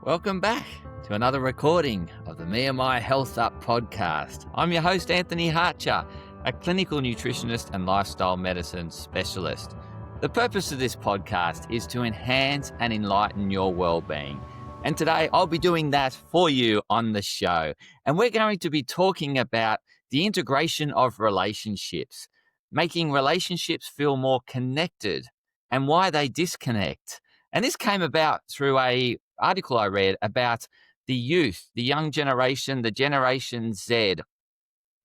Welcome back to another recording of the Me&MyHealthUp podcast. I'm your host, Anthony Hartcher, a clinical nutritionist and lifestyle medicine specialist. The purpose of this podcast is to enhance and enlighten your well-being. And today I'll be doing that for you on the show. And we're going to be talking about the integration of relationships, making relationships feel more connected and why they disconnect. And this came about through an article I read about the youth, the young generation, the Generation Z,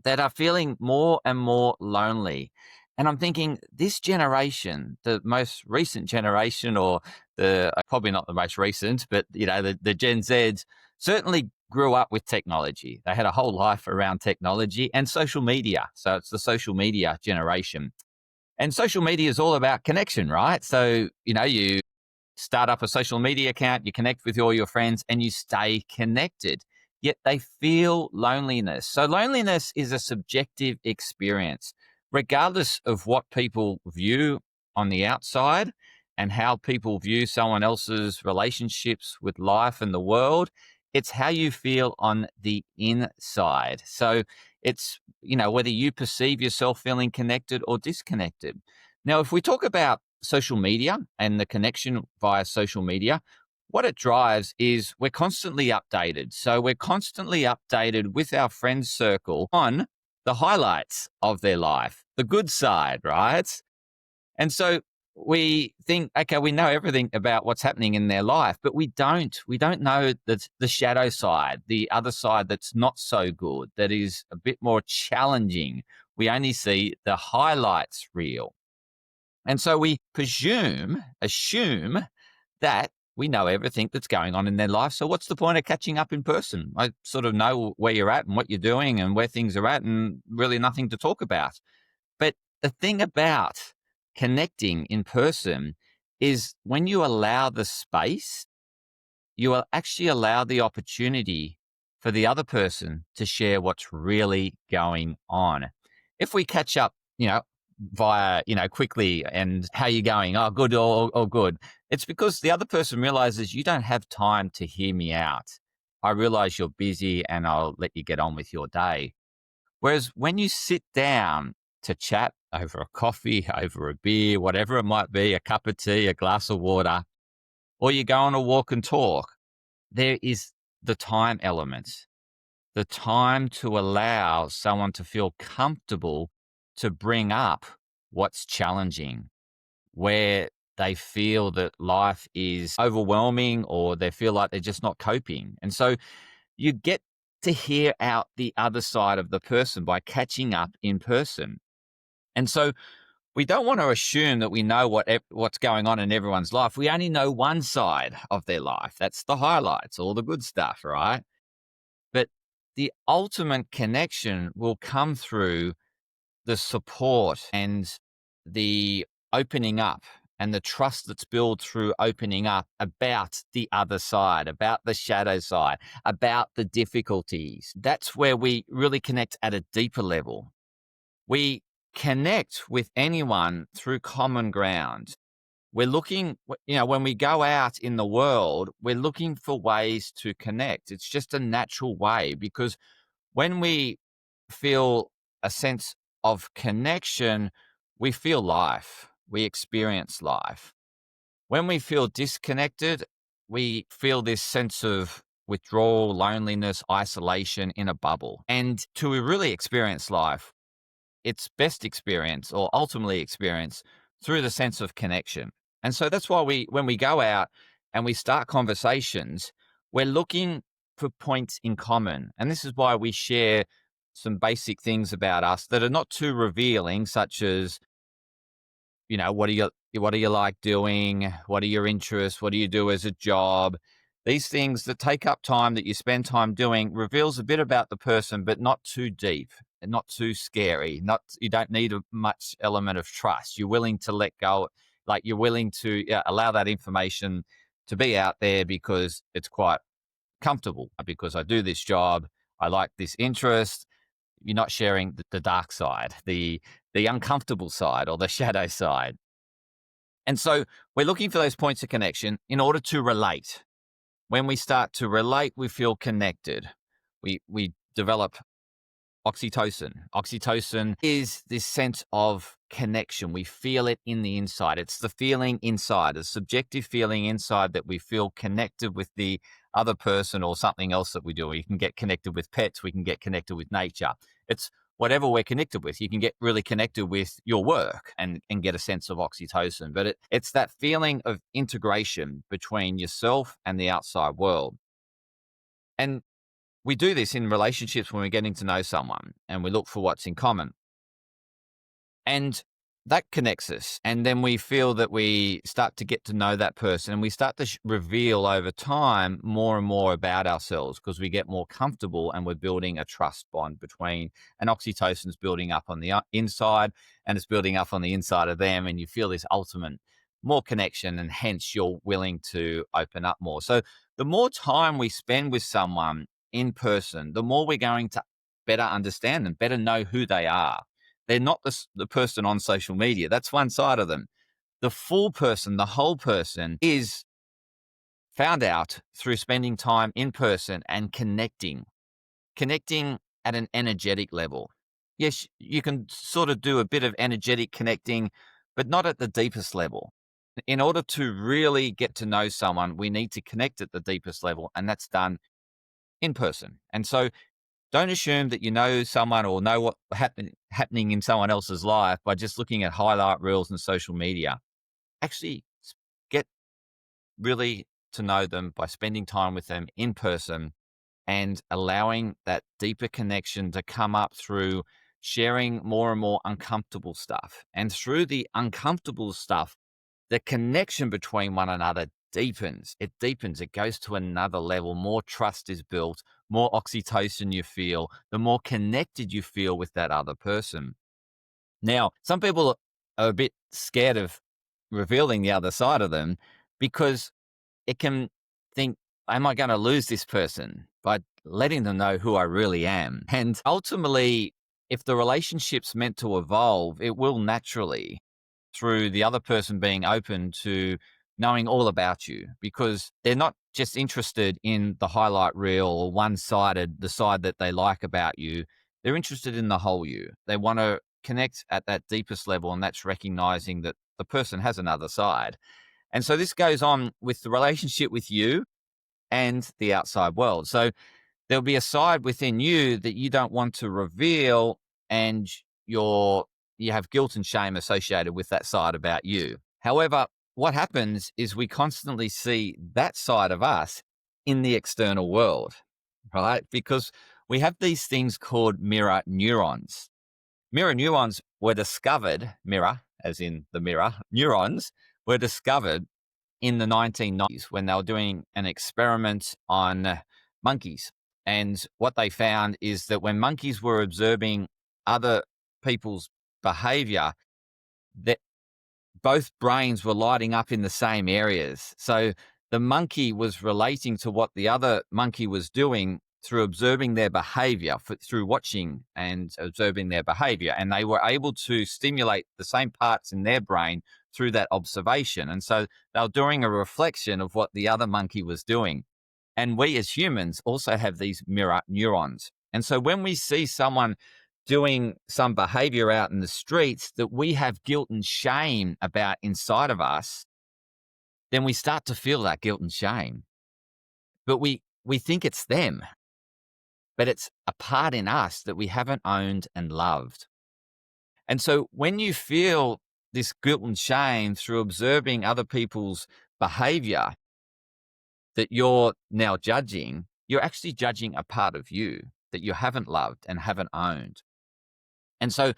that are feeling more and more lonely. And I'm thinking this generation, the most recent generation, or probably not the most recent, but the Gen Zs certainly grew up with technology. They had a whole life around technology and social media. So it's the social media generation. And social media is all about connection, right? So, you start up a social media account, you connect with all your friends and you stay connected, yet they feel loneliness. So loneliness is a subjective experience, regardless of what people view on the outside and how people view someone else's relationships with life and the world. It's how you feel on the inside. So it's, whether you perceive yourself feeling connected or disconnected. Now, if we talk about social media and the connection via social media, what it drives is we're constantly updated. So we're constantly updated with our friends circle on the highlights of their life, the good side, right? And so we think, okay, we know everything about what's happening in their life, but we don't know the shadow side, the other side that's not so good, that is a bit more challenging. We only see the highlights reel. And so we assume that we know everything that's going on in their life. So what's the point of catching up in person? I sort of know where you're at and what you're doing and where things are at, and really nothing to talk about. But the thing about connecting in person is when you allow the space, you will actually allow the opportunity for the other person to share what's really going on. If we catch up, via, quickly, and how you going? Oh, good, or good. It's because the other person realizes you don't have time to hear me out. I realize you're busy and I'll let you get on with your day. Whereas when you sit down to chat over a coffee, over a beer, whatever it might be, a cup of tea, a glass of water, or you go on a walk and talk, there is the time element, the time to allow someone to feel comfortable to bring up what's challenging, where they feel that life is overwhelming or they feel like they're just not coping. And so you get to hear out the other side of the person by catching up in person. And so we don't want to assume that we know what's going on in everyone's life. We only know one side of their life. That's the highlights, all the good stuff, right? But the ultimate connection will come through the support and the opening up and the trust that's built through opening up about the other side, about the shadow side, about the difficulties. That's where we really connect at a deeper level. We connect with anyone through common ground. We're looking, when we go out in the world, we're looking for ways to connect. It's just a natural way, because when we feel a sense of connection, we feel life, we experience life. When we feel disconnected, we feel this sense of withdrawal, loneliness, isolation in a bubble. And to really experience life, it's best experienced, or ultimately experienced, through the sense of connection. And so that's why when we go out and we start conversations, we're looking for points in common. And this is why we share some basic things about us that are not too revealing, such as, what do you like doing? What are your interests? What do you do as a job? These things that take up time, that you spend time doing, reveals a bit about the person, but not too deep and not too scary. You don't need a much element of trust. You're willing to let go, like you're willing to allow that information to be out there because it's quite comfortable, because I do this job, I like this interest. You're not sharing the dark side, the uncomfortable side, or the shadow side. And so we're looking for those points of connection in order to relate. When we start to relate, we feel connected. We develop oxytocin. Oxytocin is this sense of connection. We feel it in the inside. It's the feeling inside, a subjective feeling inside that we feel connected with the other person or something else that we do. We can get connected with pets. We can get connected with nature. It's whatever we're connected with. You can get really connected with your work and get a sense of oxytocin. But it's that feeling of integration between yourself and the outside world. And we do this in relationships when we're getting to know someone and we look for what's in common. And that connects us. And then we feel that we start to get to know that person and we start to reveal over time more and more about ourselves because we get more comfortable and we're building a trust bond between, and oxytocin is building up on the inside and it's building up on the inside of them. And you feel this ultimate more connection, and hence you're willing to open up more. So the more time we spend with someone in person, the more we're going to better understand them, better know who they are. They're not the person on social media. That's one side of them. The full person, the whole person is found out through spending time in person and connecting at an energetic level. Yes, you can sort of do a bit of energetic connecting, but not at the deepest level. In order to really get to know someone, we need to connect at the deepest level, and that's done in person. And so don't assume that you know someone or know what's happening in someone else's life by just looking at highlight reels and social media. Actually, get really to know them by spending time with them in person and allowing that deeper connection to come up through sharing more and more uncomfortable stuff. And through the uncomfortable stuff, the connection between one another deepens. It deepens. It goes to another level. More trust is built, more oxytocin you feel, the more connected you feel with that other person. Now, some people are a bit scared of revealing the other side of them because it can think, am I going to lose this person by letting them know who I really am? And ultimately, if the relationship's meant to evolve, it will naturally, through the other person being open to knowing all about you, because they're not just interested in the highlight reel or one-sided, the side that they like about you. They're interested in the whole you. They want to connect at that deepest level, and that's recognizing that the person has another side. And so this goes on with the relationship with you and the outside world. So there'll be a side within you that you don't want to reveal, and you have guilt and shame associated with that side about you. However, what happens is we constantly see that side of us in the external world, right? Because we have these things called mirror neurons. Mirror neurons were discovered, mirror as in the mirror, neurons were discovered in the 1990s when they were doing an experiment on monkeys. And what they found is that when monkeys were observing other people's behavior, that both brains were lighting up in the same areas. So the monkey was relating to what the other monkey was doing through observing their behavior, through watching and observing their behavior. And they were able to stimulate the same parts in their brain through that observation. And so they were doing a reflection of what the other monkey was doing. And we as humans also have these mirror neurons. And so when we see someone doing some behavior out in the streets that we have guilt and shame about inside of us, then we start to feel that guilt and shame. But we think it's them, but it's a part in us that we haven't owned and loved. And so when you feel this guilt and shame through observing other people's behavior that you're now judging, you're actually judging a part of you that you haven't loved and haven't owned. And so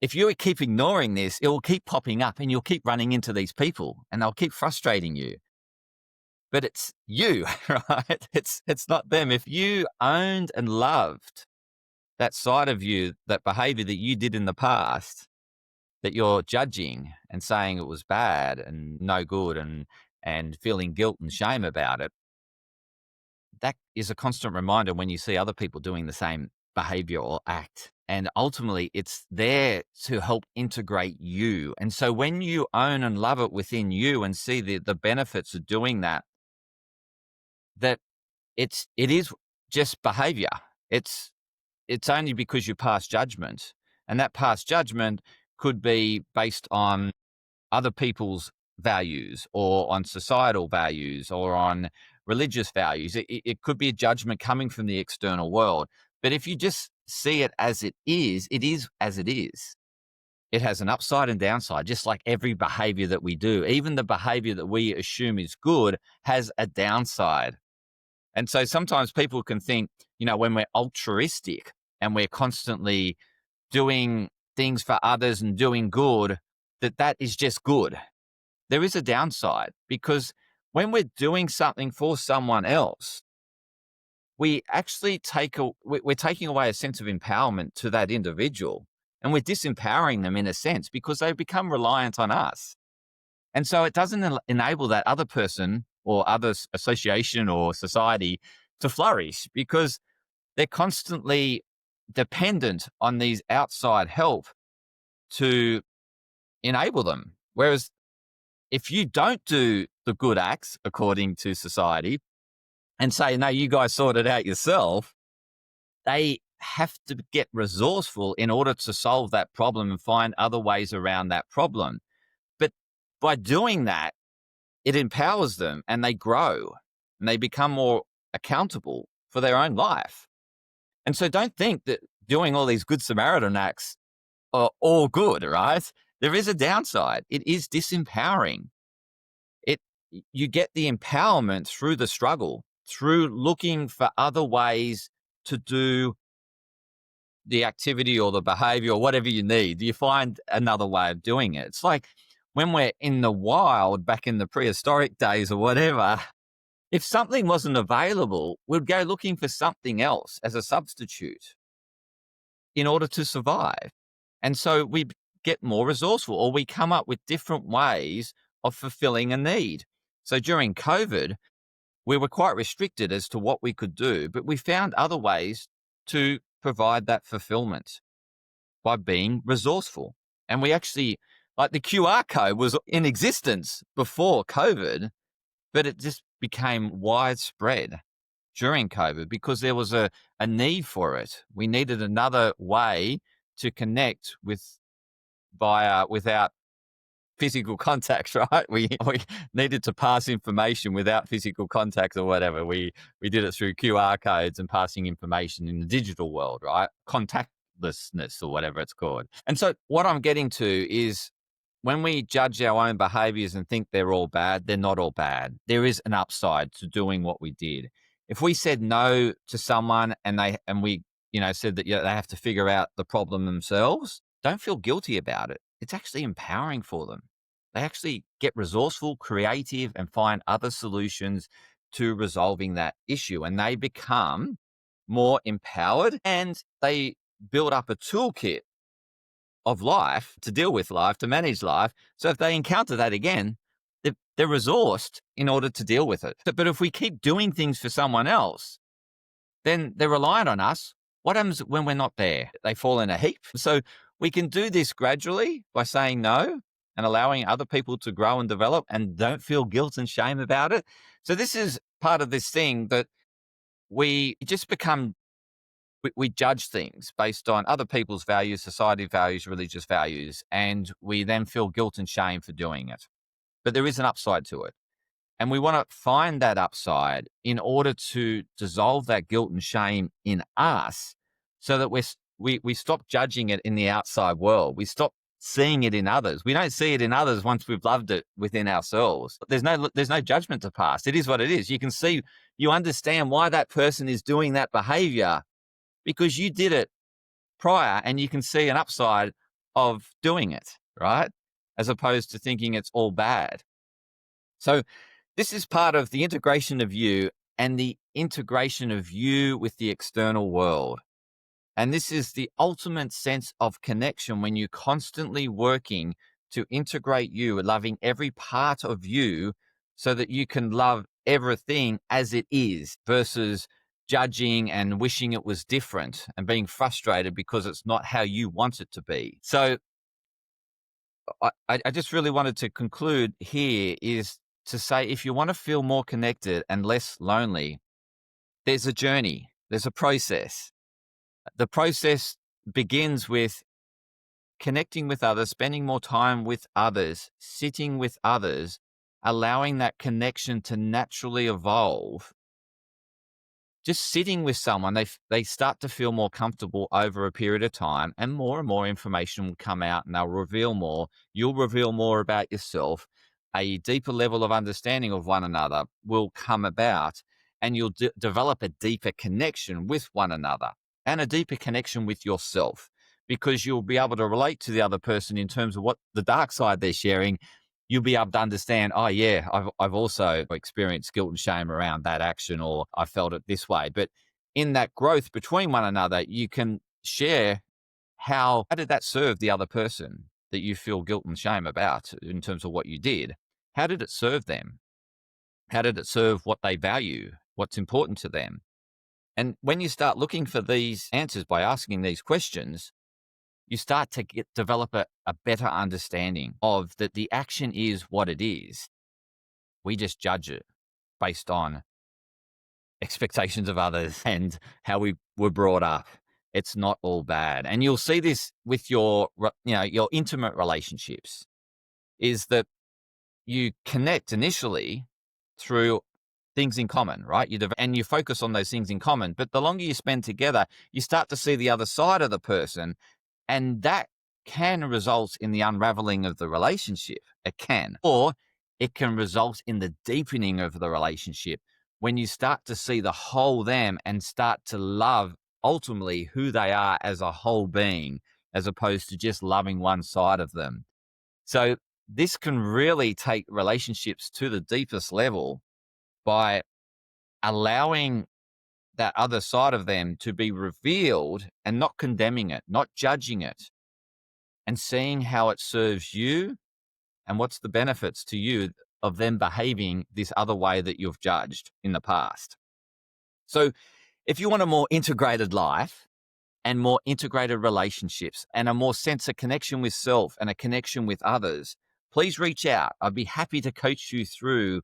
if you keep ignoring this, it will keep popping up and you'll keep running into these people and they'll keep frustrating you. But it's you, right? It's not them. If you owned and loved that side of you, that behavior that you did in the past, that you're judging and saying it was bad and no good and feeling guilt and shame about it, that is a constant reminder when you see other people doing the same behavior or act. And ultimately, it's there to help integrate you. And so when you own and love it within you and see the benefits of doing that it is just behavior. It's only because you pass judgment, and that past judgment could be based on other people's values or on societal values or on religious values. It could be a judgment coming from the external world. But if you just see it as it is as it is. It has an upside and downside, just like every behavior that we do. Even the behavior that we assume is good has a downside. And so sometimes people can think, when we're altruistic and we're constantly doing things for others and doing good, that is just good. There is a downside, because when we're doing something for someone else, we actually we're taking away a sense of empowerment to that individual, and we're disempowering them in a sense, because they become reliant on us. And so it doesn't enable that other person or other association or society to flourish, because they're constantly dependent on these outside help to enable them. Whereas if you don't do the good acts according to society and say, no, you guys sort it out yourself, they have to get resourceful in order to solve that problem and find other ways around that problem. But by doing that, it empowers them and they grow and they become more accountable for their own life. And so don't think that doing all these good Samaritan acts are all good, right? There is a downside. It is disempowering. You get the empowerment through the struggle, through looking for other ways to do the activity or the behavior or whatever you need. You find another way of doing it. It's like when we're in the wild back in the prehistoric days or whatever, if something wasn't available, we'd go looking for something else as a substitute in order to survive. And so we get more resourceful, or we come up with different ways of fulfilling a need. So during COVID, we were quite restricted as to what we could do, but we found other ways to provide that fulfillment by being resourceful. And we actually, like, the QR code was in existence before COVID, but it just became widespread during COVID because there was a need for it. We needed another way to connect without physical contact, right? We needed to pass information without physical contact or whatever. We did it through QR codes and passing information in the digital world, right? Contactlessness or whatever it's called. And so what I'm getting to is, when we judge our own behaviors and think they're all bad, they're not all bad. There is an upside to doing what we did. If we said no to someone and we said that they have to figure out the problem themselves, don't feel guilty about it. It's actually empowering for them. They actually get resourceful, creative, and find other solutions to resolving that issue. And they become more empowered, and they build up a toolkit of life to deal with life, to manage life. So if they encounter that again, they're resourced in order to deal with it. But if we keep doing things for someone else, then they're reliant on us. What happens when we're not there? They fall in a heap. So we can do this gradually by saying no and allowing other people to grow and develop, and don't feel guilt and shame about it. So this is part of this thing that we just become, we judge things based on other people's values, society values, religious values, and we then feel guilt and shame for doing it. But there is an upside to it. And we want to find that upside in order to dissolve that guilt and shame in us, so that we stop judging it in the outside world. We stop seeing it in others. We don't see it in others once we've loved it within ourselves. There's no judgment to pass. It is what it is. You can see, you understand why that person is doing that behavior because you did it prior, and you can see an upside of doing it, right? As opposed to thinking it's all bad. So this is part of the integration of you and the integration of you with the external world. And this is the ultimate sense of connection, when you're constantly working to integrate you, loving every part of you so that you can love everything as it is, versus judging and wishing it was different and being frustrated because it's not how you want it to be. So I just really wanted to conclude here is to say, if you want to feel more connected and less lonely, there's a journey, there's a process. The process begins with connecting with others, spending more time with others, sitting with others, allowing that connection to naturally evolve. Just sitting with someone, they start to feel more comfortable over a period of time, and more information will come out and they'll reveal more. You'll reveal more about yourself. A deeper level of understanding of one another will come about, and you'll develop a deeper connection with one another and a deeper connection with yourself, because you'll be able to relate to the other person in terms of what the dark side they're sharing. You'll be able to understand, oh yeah, I've also experienced guilt and shame around that action, or I felt it this way. But in that growth between one another, you can share how did that serve the other person that you feel guilt and shame about in terms of what you did? How did it serve them? How did it serve what they value, what's important to them? And when you start looking for these answers by asking these questions, you start to develop a better understanding of that the action is what it is. We just judge it based on expectations of others and how we were brought up. It's not all bad. And you'll see this with your intimate relationships, is that you connect initially through things in common, right? And you focus on those things in common. But the longer you spend together, you start to see the other side of the person. And that can result in the unraveling of the relationship. It can. Or it can result in the deepening of the relationship when you start to see the whole them and start to love ultimately who they are as a whole being, as opposed to just loving one side of them. So this can really take relationships to the deepest level by allowing that other side of them to be revealed and not condemning it, not judging it, and seeing how it serves you and what's the benefits to you of them behaving this other way that you've judged in the past. So if you want a more integrated life and more integrated relationships and a more sense of connection with self and a connection with others, please reach out. I'd be happy to coach you through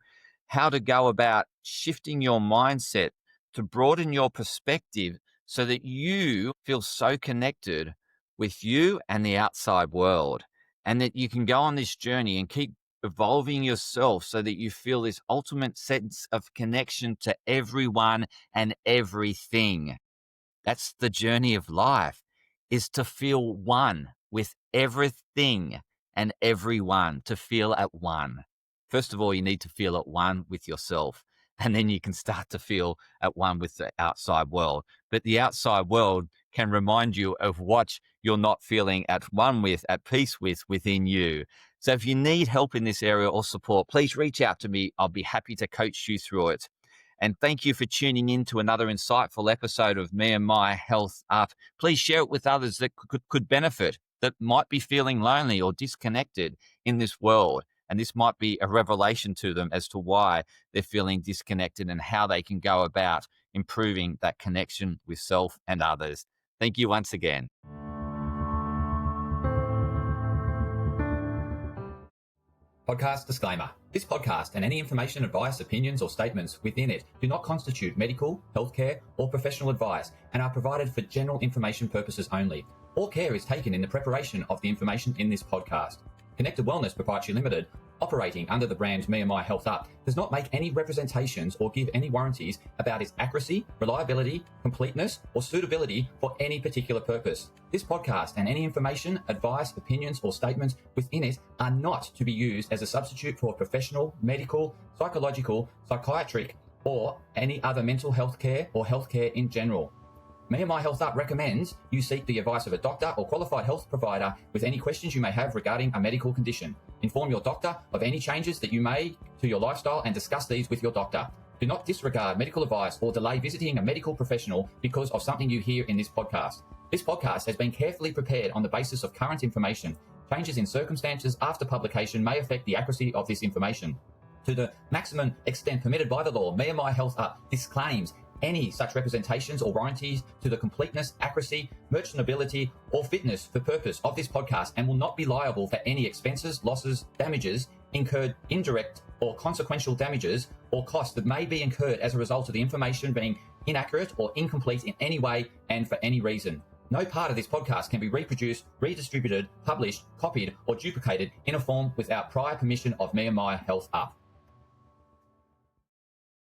how to go about shifting your mindset to broaden your perspective so that you feel so connected with you and the outside world, and that you can go on this journey and keep evolving yourself so that you feel this ultimate sense of connection to everyone and everything. That's the journey of life, is to feel one with everything and everyone, to feel at one. First of all, you need to feel at one with yourself, and then you can start to feel at one with the outside world. But the outside world can remind you of what you're not feeling at one with, at peace with within you. So if you need help in this area or support, please reach out to me. I'll be happy to coach you through it. And thank you for tuning in to another insightful episode of Me and My Health Up. Please share it with others that could benefit, that might be feeling lonely or disconnected in this world. And this might be a revelation to them as to why they're feeling disconnected and how they can go about improving that connection with self and others. Thank you once again. Podcast disclaimer. This podcast and any information, advice, opinions, or statements within it do not constitute medical, healthcare, or professional advice and are provided for general information purposes only. All care is taken in the preparation of the information in this podcast. Connected Wellness Proprietary Limited, operating under the brand Me&MyHealthUp, does not make any representations or give any warranties about its accuracy, reliability, completeness, or suitability for any particular purpose. This podcast and any information, advice, opinions, or statements within it are not to be used as a substitute for professional, medical, psychological, psychiatric, or any other mental health care or healthcare in general. Me&MyHealthUp recommends you seek the advice of a doctor or qualified health provider with any questions you may have regarding a medical condition. Inform your doctor of any changes that you may to your lifestyle and discuss these with your doctor. Do not disregard medical advice or delay visiting a medical professional because of something you hear in this podcast. This podcast has been carefully prepared on the basis of current information. Changes in circumstances after publication may affect the accuracy of this information. To the maximum extent permitted by the law, Me&MyHealthUp disclaims any such representations or warranties to the completeness, accuracy, merchantability, or fitness for purpose of this podcast and will not be liable for any expenses, losses, damages, incurred indirect or consequential damages or costs that may be incurred as a result of the information being inaccurate or incomplete in any way and for any reason. No part of this podcast can be reproduced, redistributed, published, copied, or duplicated in a form without prior permission of Me&MyHealthUp.